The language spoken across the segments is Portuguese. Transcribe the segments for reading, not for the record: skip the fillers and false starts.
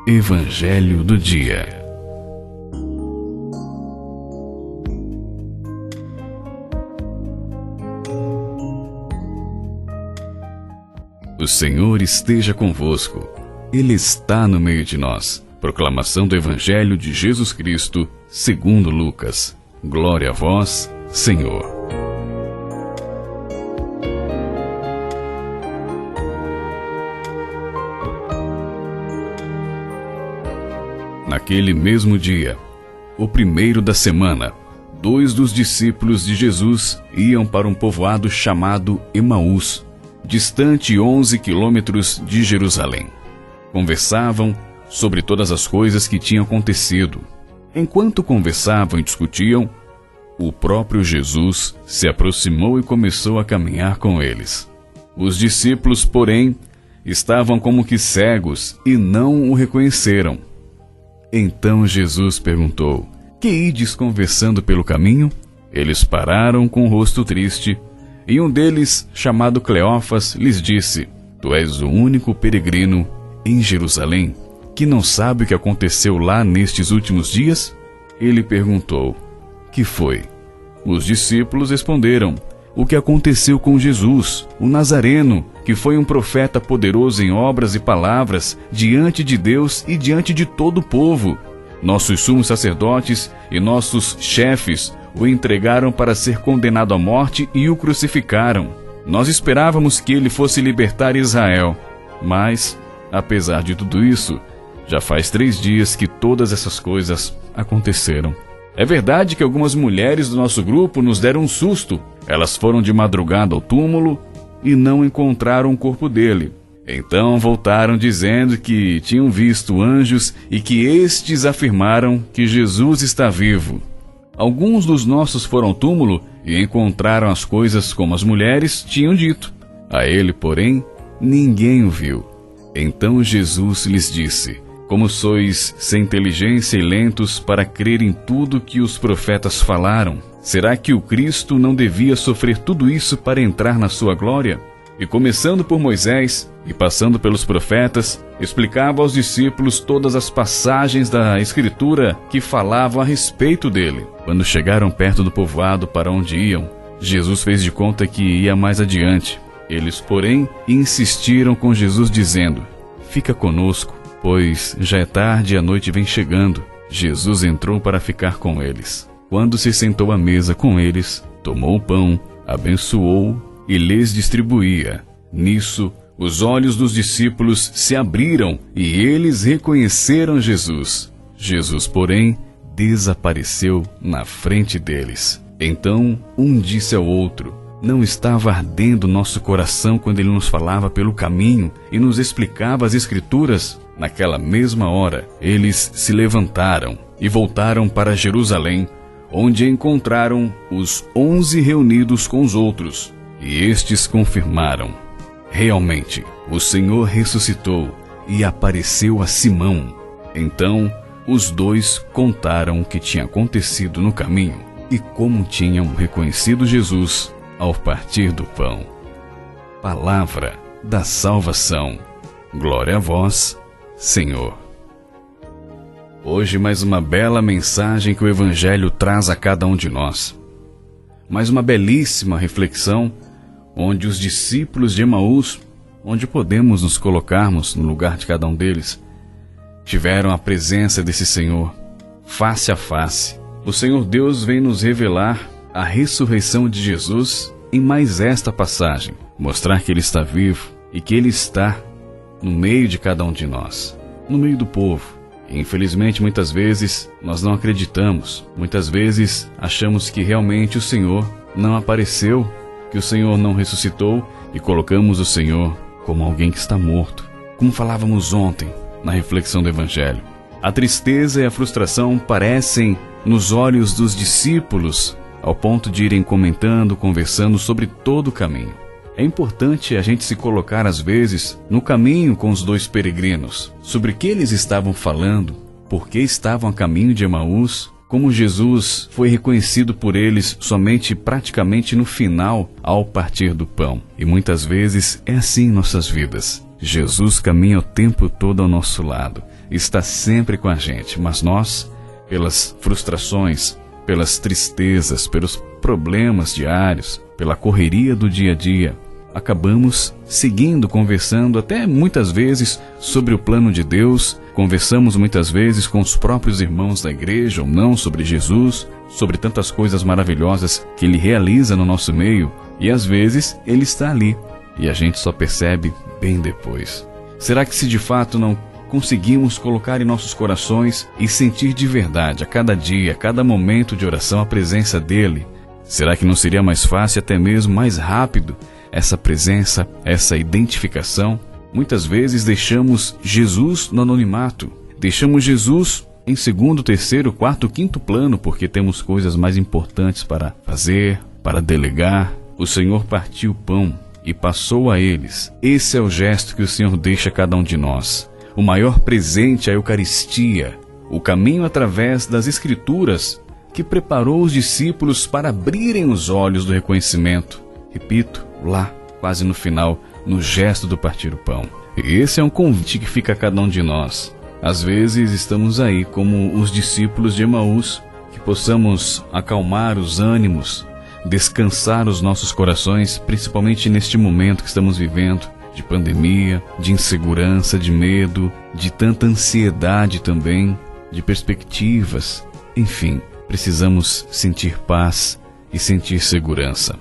Evangelho do Dia. O Senhor esteja convosco. Ele está no meio de nós. Proclamação do Evangelho de Jesus Cristo, segundo Lucas. Glória a vós, Senhor. Naquele mesmo dia, o primeiro da semana, 2 dos discípulos de Jesus iam para um povoado chamado Emaús, distante 11 quilômetros de Jerusalém. Conversavam sobre todas as coisas que tinham acontecido. Enquanto conversavam e discutiam, o próprio Jesus se aproximou e começou a caminhar com eles. Os discípulos, porém, estavam como que cegos e não o reconheceram. Então Jesus perguntou: "Que ides conversando pelo caminho?" Eles pararam com o rosto triste, e um deles, chamado Cleófas, lhes disse: "Tu és o único peregrino em Jerusalém que não sabe o que aconteceu lá nestes últimos dias?" Ele perguntou: "Que foi?" Os discípulos responderam: "O que aconteceu com Jesus, o Nazareno, que foi um profeta poderoso em obras e palavras diante de Deus e diante de todo o povo. Nossos sumos sacerdotes e nossos chefes o entregaram para ser condenado à morte e o crucificaram. Nós esperávamos que ele fosse libertar Israel, mas, apesar de tudo isso, já faz 3 dias que todas essas coisas aconteceram. É verdade que algumas mulheres do nosso grupo nos deram um susto. Elas foram de madrugada ao túmulo e não encontraram o corpo dele. Então voltaram dizendo que tinham visto anjos e que estes afirmaram que Jesus está vivo. Alguns dos nossos foram ao túmulo e encontraram as coisas como as mulheres tinham dito. A ele, porém, ninguém o viu." Então Jesus lhes disse: "Como sois sem inteligência e lentos para crer em tudo que os profetas falaram? Será que o Cristo não devia sofrer tudo isso para entrar na sua glória?" E começando por Moisés e passando pelos profetas, explicava aos discípulos todas as passagens da Escritura que falavam a respeito dele. Quando chegaram perto do povoado para onde iam, Jesus fez de conta que ia mais adiante. Eles, porém, insistiram com Jesus dizendo: "Fica conosco, pois já é tarde e a noite vem chegando." Jesus entrou para ficar com eles. Quando se sentou à mesa com eles, tomou o pão, abençoou e lhes distribuía. Nisso, os olhos dos discípulos se abriram e eles reconheceram Jesus. Jesus, porém, desapareceu na frente deles. Então, um disse ao outro: "Não estava ardendo nosso coração quando ele nos falava pelo caminho e nos explicava as Escrituras?" Naquela mesma hora, eles se levantaram e voltaram para Jerusalém, onde encontraram os 11 reunidos com os outros. E estes confirmaram: "Realmente, o Senhor ressuscitou e apareceu a Simão." Então, os 2 contaram o que tinha acontecido no caminho e como tinham reconhecido Jesus ao partir do pão. Palavra da salvação. Glória a vós, Senhor. Hoje, mais uma bela mensagem que o Evangelho traz a cada um de nós. Mais uma belíssima reflexão onde os discípulos de Emaús, onde podemos nos colocarmos no lugar de cada um deles, tiveram a presença desse Senhor, face a face. O Senhor Deus vem nos revelar a ressurreição de Jesus em mais esta passagem, mostrar que Ele está vivo e que Ele está no meio de cada um de nós, no meio do povo. E, infelizmente, muitas vezes nós não acreditamos, muitas vezes achamos que realmente o Senhor não apareceu, que o Senhor não ressuscitou e colocamos o Senhor como alguém que está morto, como falávamos ontem na reflexão do Evangelho. A tristeza e a frustração parecem nos olhos dos discípulos, ao ponto de irem comentando, conversando sobre todo o caminho. É importante a gente se colocar às vezes no caminho com os 2 peregrinos, sobre o que eles estavam falando, por que estavam a caminho de Emaús, como Jesus foi reconhecido por eles somente praticamente no final, ao partir do pão. E muitas vezes é assim em nossas vidas. Jesus caminha o tempo todo ao nosso lado, está sempre com a gente, mas nós, pelas frustrações, pelas tristezas, pelos problemas diários, pela correria do dia a dia, acabamos seguindo, conversando até muitas vezes sobre o plano de Deus, conversamos muitas vezes com os próprios irmãos da igreja ou não sobre Jesus, sobre tantas coisas maravilhosas que Ele realiza no nosso meio, e às vezes Ele está ali, e a gente só percebe bem depois. Será que se de fato não conseguimos colocar em nossos corações e sentir de verdade a cada dia, a cada momento de oração a presença dEle, será que não seria mais fácil, até mesmo mais rápido, essa presença, essa identificação? Muitas vezes deixamos Jesus no anonimato, deixamos Jesus em segundo, terceiro, quarto, quinto plano, porque temos coisas mais importantes para fazer, para delegar. O Senhor partiu o pão e passou a eles. Esse é o gesto que o Senhor deixa a cada um de nós. O maior presente é a Eucaristia, o caminho através das Escrituras, que preparou os discípulos para abrirem os olhos do reconhecimento. Repito, lá, quase no final, no gesto do partir o pão. E esse é um convite que fica a cada um de nós. Às vezes estamos aí como os discípulos de Emaús, que possamos acalmar os ânimos, descansar os nossos corações, principalmente neste momento que estamos vivendo, de pandemia, de insegurança, de medo, de tanta ansiedade também, de perspectivas. Enfim, precisamos sentir paz e sentir segurança.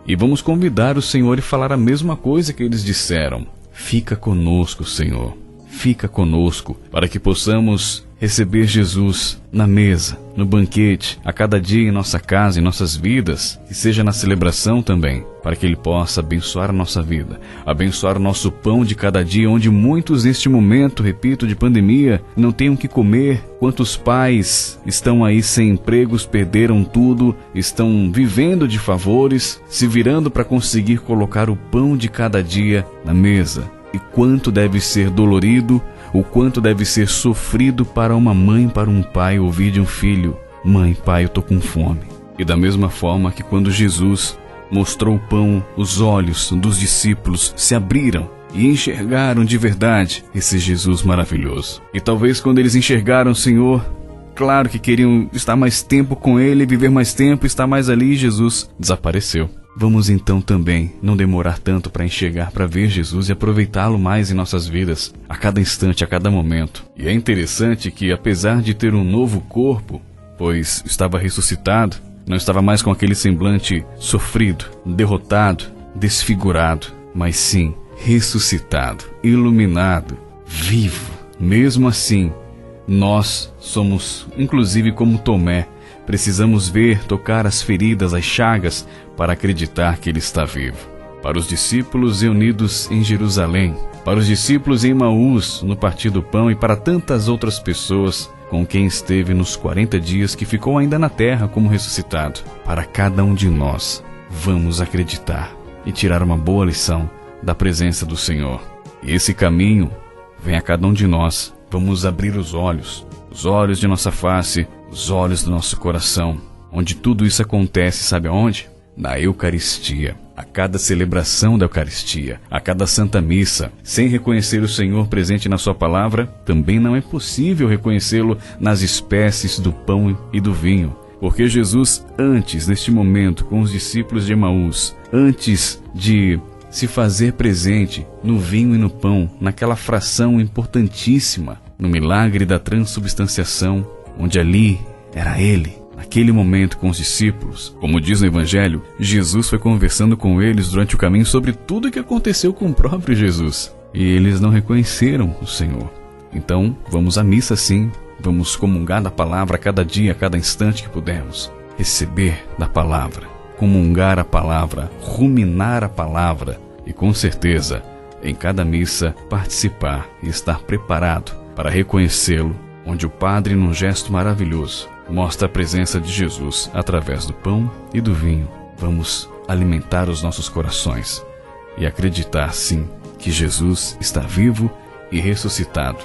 E vamos convidar o Senhor e falar a mesma coisa que eles disseram. Fica conosco, Senhor. Fica conosco, para que possamos receber Jesus na mesa, no banquete, a cada dia em nossa casa, em nossas vidas, que seja na celebração também, para que Ele possa abençoar a nossa vida, abençoar o nosso pão de cada dia, onde muitos neste momento, repito, de pandemia, não têm o que comer. Quantos pais estão aí sem empregos, perderam tudo, estão vivendo de favores, se virando para conseguir colocar o pão de cada dia na mesa. E quanto deve ser dolorido, o quanto deve ser sofrido para uma mãe, para um pai ouvir de um filho: mãe, pai, eu estou com fome. E da mesma forma que quando Jesus mostrou o pão, os olhos dos discípulos se abriram e enxergaram de verdade esse Jesus maravilhoso. E talvez quando eles enxergaram o Senhor, claro que queriam estar mais tempo com Ele, viver mais tempo, estar mais ali, e Jesus desapareceu. Vamos então também não demorar tanto para enxergar, para ver Jesus e aproveitá-lo mais em nossas vidas, a cada instante, a cada momento. E é interessante que, apesar de ter um novo corpo, pois estava ressuscitado, não estava mais com aquele semblante sofrido, derrotado, desfigurado, mas sim ressuscitado, iluminado, vivo. Mesmo assim, nós somos, inclusive como Tomé, precisamos ver, tocar as feridas, as chagas, para acreditar que Ele está vivo. Para os discípulos reunidos em Jerusalém, para os discípulos em Emaús, no partir do pão, e para tantas outras pessoas com quem esteve nos 40 dias que ficou ainda na terra como ressuscitado. Para cada um de nós, vamos acreditar e tirar uma boa lição da presença do Senhor. E esse caminho vem a cada um de nós. Vamos abrir os olhos de nossa face, os olhos do nosso coração, onde tudo isso acontece, sabe aonde? Na Eucaristia. A cada celebração da Eucaristia, a cada Santa Missa, sem reconhecer o Senhor presente na sua palavra, também não é possível reconhecê-lo nas espécies do pão e do vinho. Porque Jesus, antes, neste momento, com os discípulos de Emaús, antes de se fazer presente no vinho e no pão, naquela fração importantíssima, no milagre da transubstanciação, onde ali era Ele, naquele momento com os discípulos. Como diz no Evangelho, Jesus foi conversando com eles durante o caminho sobre tudo o que aconteceu com o próprio Jesus. E eles não reconheceram o Senhor. Então, vamos à missa sim, vamos comungar da palavra a cada dia, a cada instante que pudermos. Receber da palavra, comungar a palavra, ruminar a palavra e, com certeza, em cada missa, participar e estar preparado para reconhecê-lo, onde o Padre, num gesto maravilhoso, mostra a presença de Jesus através do pão e do vinho. Vamos alimentar os nossos corações e acreditar, sim, que Jesus está vivo e ressuscitado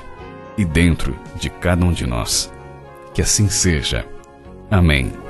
e dentro de cada um de nós. Que assim seja. Amém.